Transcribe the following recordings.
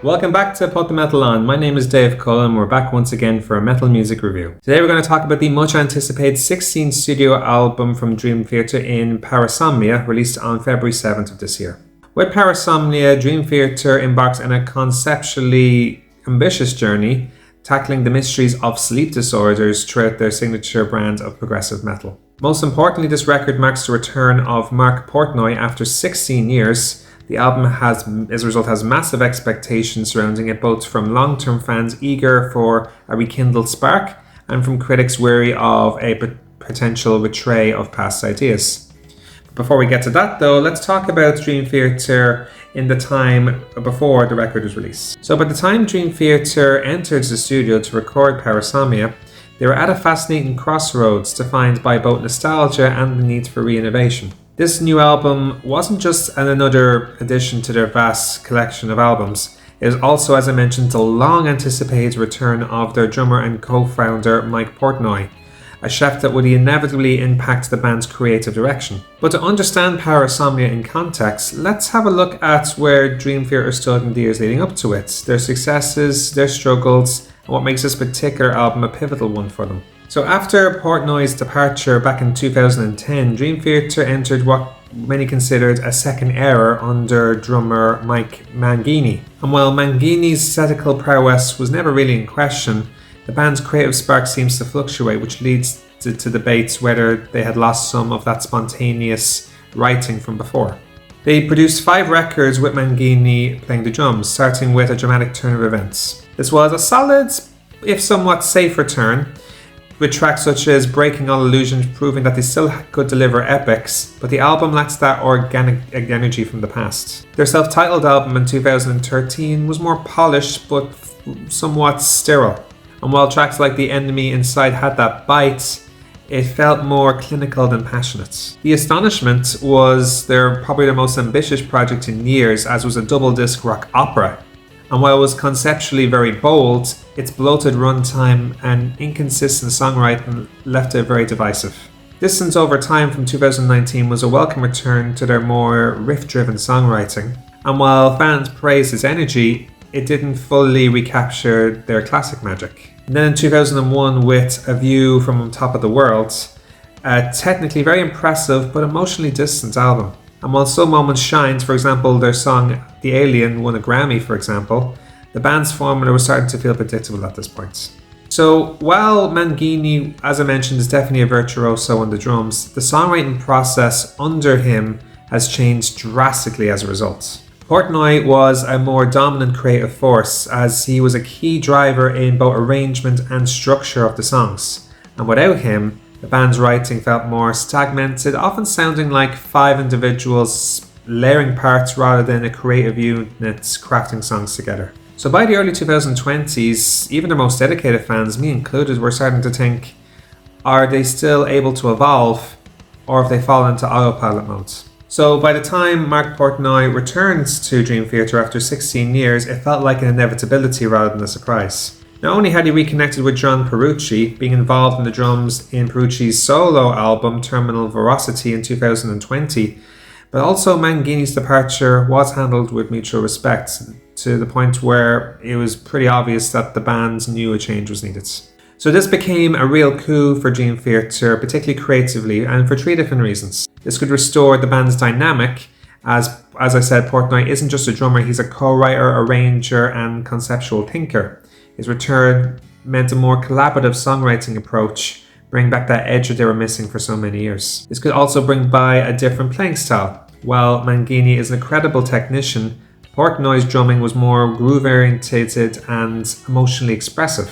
Welcome back to Put the Metal On. My name is Dave Cullen and we're back once again for a metal music review. Today we're going to talk about the much anticipated 16th studio album from Dream Theater in Parasomnia, released on February 7th of this year. With Parasomnia, Dream Theater embarks on a conceptually ambitious journey, tackling the mysteries of sleep disorders throughout their signature brand of progressive metal. Most importantly, this record marks the return of Mike Portnoy after 16 years. The album has massive expectations surrounding it, both from long-term fans eager for a rekindled spark and from critics wary of a potential betray of past ideas. But before we get to that though, let's talk about Dream Theater in the time before the record was released. So by the time Dream Theater entered the studio to record Parasomnia, they were at a fascinating crossroads defined by both nostalgia and the need for re-innovation. This new album wasn't just another addition to their vast collection of albums. It was also, as I mentioned, the long-anticipated return of their drummer and co-founder Mike Portnoy, a shift that would inevitably impact the band's creative direction. But to understand Parasomnia in context, let's have a look at where Dream Theater stood in the years leading up to it, their successes, their struggles, and what makes this particular album a pivotal one for them. So after Portnoy's departure back in 2010, Dream Theater entered what many considered a second era under drummer Mike Mangini. And while Mangini's aesthetical prowess was never really in question, the band's creative spark seems to fluctuate, which leads to debates whether they had lost some of that spontaneous writing from before. They produced 5 records with Mangini playing the drums, starting with a dramatic turn of events. This was a solid, if somewhat safer turn, with tracks such as Breaking All Illusions proving that they still could deliver epics, but the album lacks that organic energy from the past. Their self-titled album in 2013 was more polished but somewhat sterile, and while tracks like The Enemy Inside had that bite, it felt more clinical than passionate. The Astonishment was probably their most ambitious project in years, as was a double-disc rock opera. And while it was conceptually very bold, its bloated runtime and inconsistent songwriting left it very divisive. Distance Over Time from 2019 was a welcome return to their more riff-driven songwriting, and while fans praised its energy, it didn't fully recapture their classic magic. And then in 2001 with A View from On Top of the World, a technically very impressive but emotionally distant album. And while some moments shined, for example their song The Alien won a Grammy for example, the band's formula was starting to feel predictable at this point. So while Mangini, as I mentioned, is definitely a virtuoso on the drums, the songwriting process under him has changed drastically as a result. Portnoy was a more dominant creative force, as he was a key driver in both arrangement and structure of the songs. And without him, the band's writing felt more stagnated, often sounding like 5 individuals layering parts rather than a creative unit crafting songs together. So by the early 2020s, even the most dedicated fans, me included, were starting to think, are they still able to evolve, or have they fallen into autopilot mode? So by the time Mike Portnoy returns to Dream Theater after 16 years, it felt like an inevitability rather than a surprise. Not only had he reconnected with John Petrucci, being involved in the drums in Petrucci's solo album Terminal Velocity in 2020, but also Mangini's departure was handled with mutual respect, to the point where it was pretty obvious that the band knew a change was needed. So this became a real coup for Dream Theater, particularly creatively, and for 3 different reasons. This could restore the band's dynamic, as I said, Portnoy isn't just a drummer, he's a co-writer, arranger, and conceptual thinker. His return meant a more collaborative songwriting approach, bring back that edge that they were missing for so many years. This could also bring by a different playing style. While Mangini is an incredible technician, Portnoy's drumming was more groove-orientated and emotionally expressive.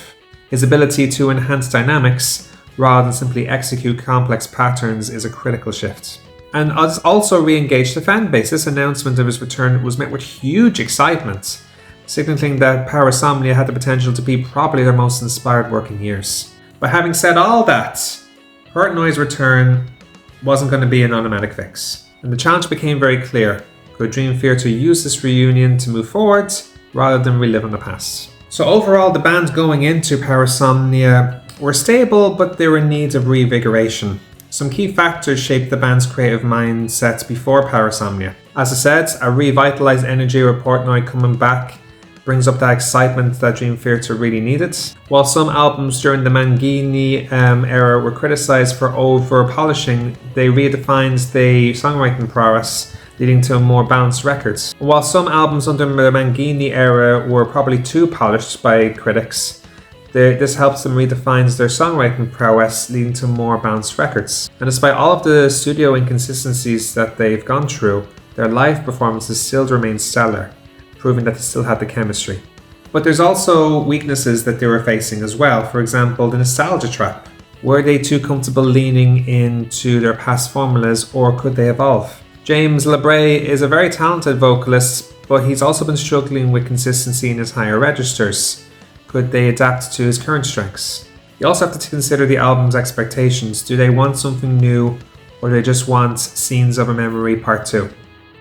His ability to enhance dynamics rather than simply execute complex patterns is a critical shift. And also re-engaged the fan base. This announcement of his return was met with huge excitement, signaling that Parasomnia had the potential to be probably their most inspired work in years. But having said all that, Portnoy's return wasn't going to be an automatic fix. And the challenge became very clear. Could Dream Theater use this reunion to move forward rather than relive in the past? So overall, the band going into Parasomnia were stable, but they were in need of reinvigoration. Some key factors shaped the band's creative mindsets before Parasomnia. As I said, a revitalized energy with Portnoy coming back brings up that excitement that Dream Theater really needed. While some albums during the Mangini era were criticised for over-polishing, they redefined the songwriting prowess, leading to more balanced records. While some albums under the Mangini era were probably too polished by critics, this helps them redefine their songwriting prowess, leading to more balanced records. And despite all of the studio inconsistencies that they've gone through, their live performances still remain stellar, proving that they still had the chemistry. But there's also weaknesses that they were facing as well. For example, the nostalgia trap. Were they too comfortable leaning into their past formulas, or could they evolve? James LaBrie is a very talented vocalist, but he's also been struggling with consistency in his higher registers. Could they adapt to his current strengths? You also have to consider the album's expectations. Do they want something new, or do they just want Scenes of a Memory Part 2?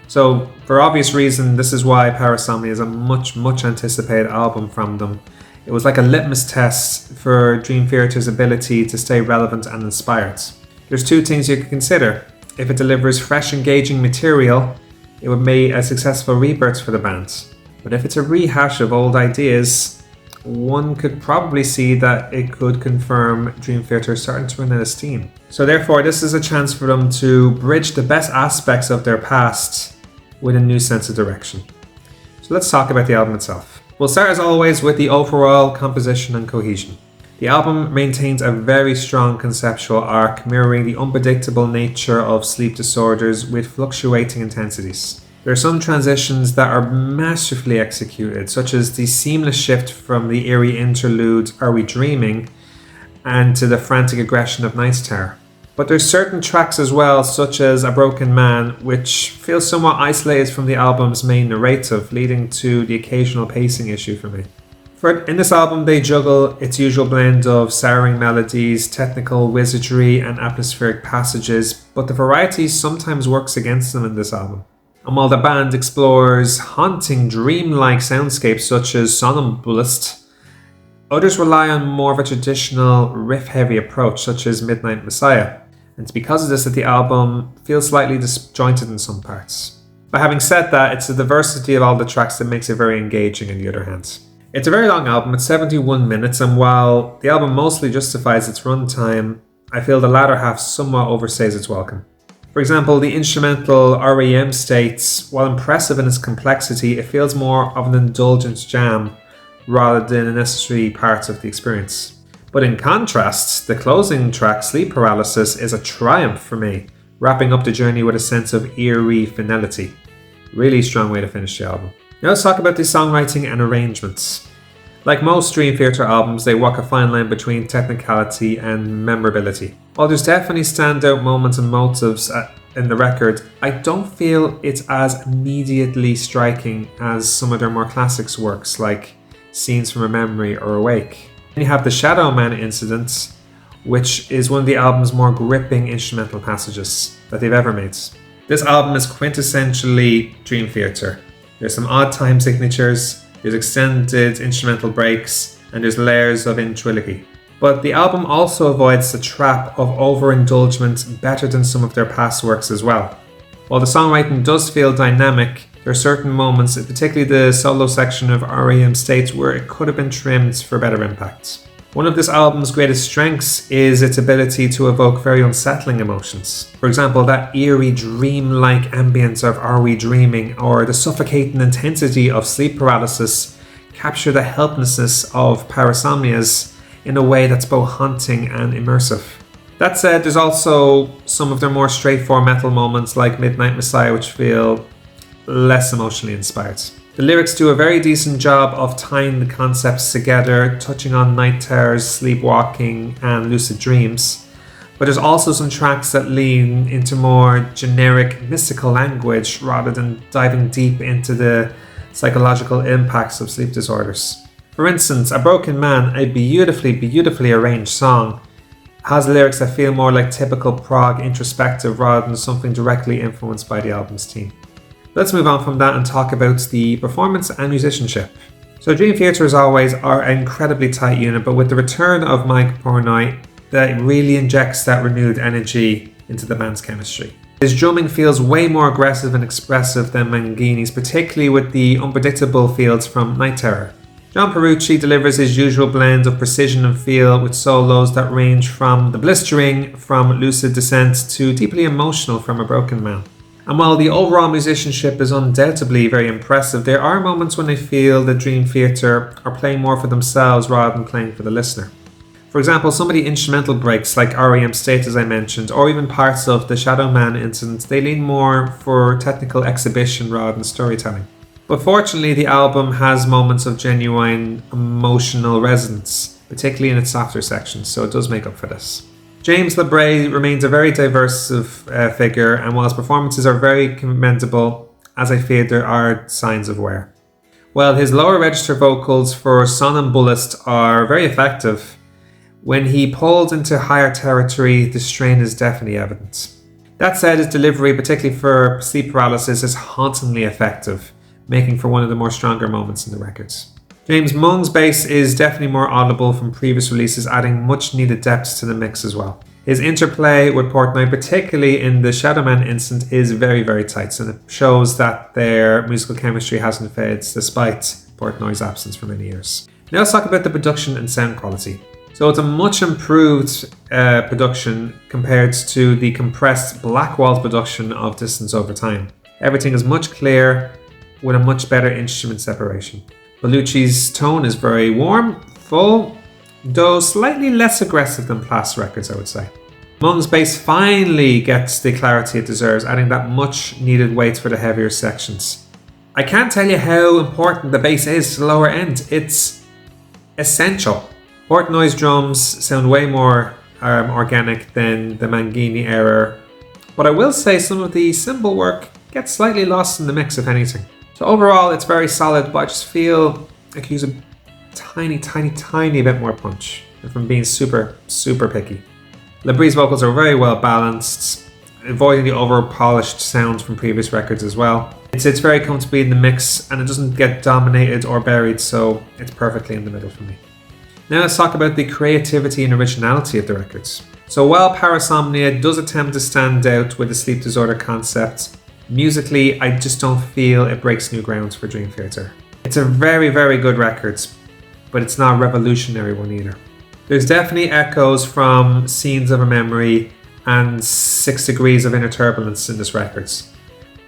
So, for obvious reason, this is why Parasomnia is a much anticipated album from them. It was like a litmus test for Dream Theater's ability to stay relevant and inspired. There's two things you could consider. If it delivers fresh, engaging material, it would make a successful rebirth for the band. But if it's a rehash of old ideas, one could probably see that it could confirm Dream Theater starting to run out of steam. So therefore, this is a chance for them to bridge the best aspects of their past with a new sense of direction. So let's talk about the album itself. We'll start as always with the overall composition and cohesion. The album maintains a very strong conceptual arc, mirroring the unpredictable nature of sleep disorders with fluctuating intensities. There are some transitions that are masterfully executed, such as the seamless shift from the eerie interlude Are We Dreaming and to the frantic aggression of Night's Terror. But there's certain tracks as well, such as A Broken Man, which feels somewhat isolated from the album's main narrative, leading to the occasional pacing issue for me. In this album, they juggle its usual blend of souring melodies, technical wizardry, and atmospheric passages, but the variety sometimes works against them in this album. And while the band explores haunting, dreamlike soundscapes such as Somnambulist, others rely on more of a traditional riff-heavy approach such as Midnight Messiah. And it's because of this that the album feels slightly disjointed in some parts. But having said that, it's the diversity of all the tracks that makes it very engaging on the other hand. It's a very long album, it's 71 minutes, and while the album mostly justifies its runtime, I feel the latter half somewhat overstays its welcome. For example, the instrumental REM states, while impressive in its complexity, it feels more of an indulgent jam rather than a necessary part of the experience. But in contrast, the closing track, Sleep Paralysis, is a triumph for me, wrapping up the journey with a sense of eerie finality. Really strong way to finish the album. Now let's talk about the songwriting and arrangements. Like most Dream Theater albums, they walk a fine line between technicality and memorability. While there's definitely standout moments and motives in the record, I don't feel it's as immediately striking as some of their more classics works like Scenes from a Memory or Awake. Then you have the Shadow Man incident, which is one of the album's more gripping instrumental passages that they've ever made. This album is quintessentially Dream Theater. There's some odd time signatures, there's extended instrumental breaks, and there's layers of ventriloquy. But the album also avoids the trap of overindulgence better than some of their past works as well. While the songwriting does feel dynamic, there are certain moments, particularly the solo section of REM states, where it could have been trimmed for better impact. One of this album's greatest strengths is its ability to evoke very unsettling emotions. For example, that eerie, dream-like ambience of Are We Dreaming, or the suffocating intensity of Sleep Paralysis capture the helplessness of Parasomnias in a way that's both haunting and immersive. That said, there's also some of their more straightforward metal moments like Midnight Messiah which feel less emotionally inspired. The lyrics do a very decent job of tying the concepts together, touching on night terrors, sleepwalking, and lucid dreams. But there's also some tracks that lean into more generic, mystical language rather than diving deep into the psychological impacts of sleep disorders. For instance, A Broken Man, a beautifully arranged song, has lyrics that feel more like typical prog introspective rather than something directly influenced by the album's theme. Let's move on from that and talk about the performance and musicianship. So Dream Theater, as always, are an incredibly tight unit, but with the return of Mike Portnoy, that really injects that renewed energy into the band's chemistry. His drumming feels way more aggressive and expressive than Mangini's, particularly with the unpredictable fields from Night Terror. John Petrucci delivers his usual blend of precision and feel with solos that range from the blistering from Lucid Descent to deeply emotional from A Broken Man. And while the overall musicianship is undoubtedly very impressive, there are moments when I feel that Dream Theater are playing more for themselves rather than playing for the listener. For example, some of the instrumental breaks like REM State as I mentioned, or even parts of the Shadow Man incident, they lean more for technical exhibition rather than storytelling. But fortunately, the album has moments of genuine emotional resonance, particularly in its softer sections, so it does make up for this. James LaBrie remains a very diverse figure, and while his performances are very commendable, as I feared, there are signs of wear. While his lower register vocals for Somnambulist are very effective, when he pulls into higher territory, the strain is definitely evident. That said, his delivery, particularly for sleep paralysis, is hauntingly effective, making for one of the more stronger moments in the records. James Mung's bass is definitely more audible from previous releases, adding much needed depth to the mix as well. His interplay with Portnoy, particularly in the Shadow Man incident, is very, very tight, and it shows that their musical chemistry hasn't faded despite Portnoy's absence for many years. Now let's talk about the production and sound quality. So it's a much improved production compared to the compressed Black Waltz production of Distance Over Time. Everything is much clearer with a much better instrument separation. Bellucci's tone is very warm, full, though slightly less aggressive than Plas records, I would say. Mung's bass finally gets the clarity it deserves, adding that much needed weight for the heavier sections. I can't tell you how important the bass is to the lower end. It's essential. Portnoy's drums sound way more organic than the Mangini era, but I will say some of the cymbal work gets slightly lost in the mix, if anything. So overall, it's very solid, but I just feel I could use a tiny bit more punch if I'm being super picky. LaBrie's vocals are very well balanced, avoiding the over-polished sounds from previous records as well. It sits very comfortably in the mix, and it doesn't get dominated or buried, so it's perfectly in the middle for me. Now let's talk about the creativity and originality of the records. So while Parasomnia does attempt to stand out with the sleep disorder concept, musically I just don't feel it breaks new grounds for Dream Theater. It's a very, very good record, but it's not a revolutionary one either. There's definitely echoes from Scenes of a Memory and 6 Degrees of Inner Turbulence in this record,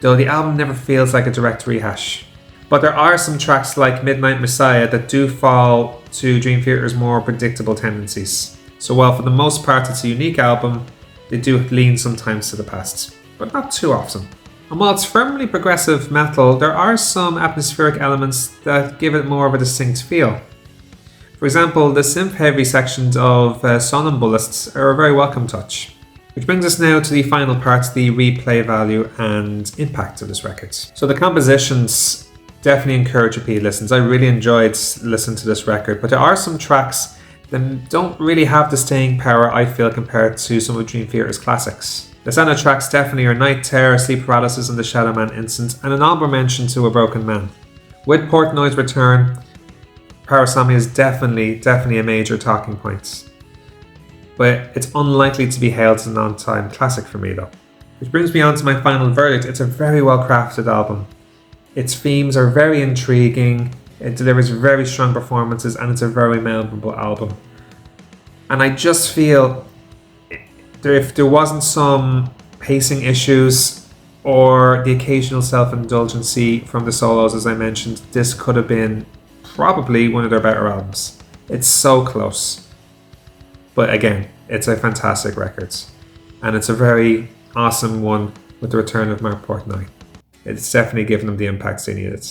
though the album never feels like a direct rehash. But there are some tracks like Midnight Messiah that do fall to Dream Theater's more predictable tendencies. So while for the most part it's a unique album, they do lean sometimes to the past, but not too often. And while it's firmly progressive metal, there are some atmospheric elements that give it more of a distinct feel. For example, the synth-heavy sections of Somnambulists are a very welcome touch. Which brings us now to the final part, the replay value and impact of this record. So the compositions definitely encourage repeat listens. I really enjoyed listening to this record, but there are some tracks that don't really have the staying power I feel compared to some of Dream Theater's classics. The standout tracks definitely are Night Terror, Sleep Paralysis and the Shadow Man incident, and an honorable mention to A Broken Man. With Portnoy's return, Parasomnia is definitely a major talking point. But it's unlikely to be hailed as an on-time classic for me though. Which brings me on to my final verdict. It's a very well crafted album. Its themes are very intriguing, it delivers very strong performances, and it's a very memorable album. And I just feel if there wasn't some pacing issues or the occasional self-indulgency from the solos, as I mentioned, this could have been probably one of their better albums. It's so close. But again, it's a fantastic record. And it's a very awesome one with the return of Mike Portnoy. It's definitely given them the impact they needed.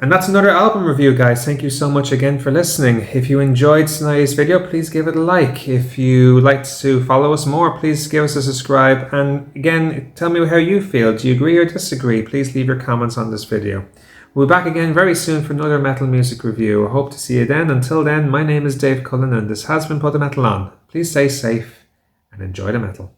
And that's another album review, guys. Thank you so much again for listening. If you enjoyed tonight's video, please give it a like. If you like to follow us more, please give us a subscribe. And again, tell me how you feel. Do you agree or disagree? Please leave your comments on this video. We'll be back again very soon for another metal music review. I hope to see you then. Until then, my name is Dave Cullen and this has been Put the Metal On. Please stay safe and enjoy the metal.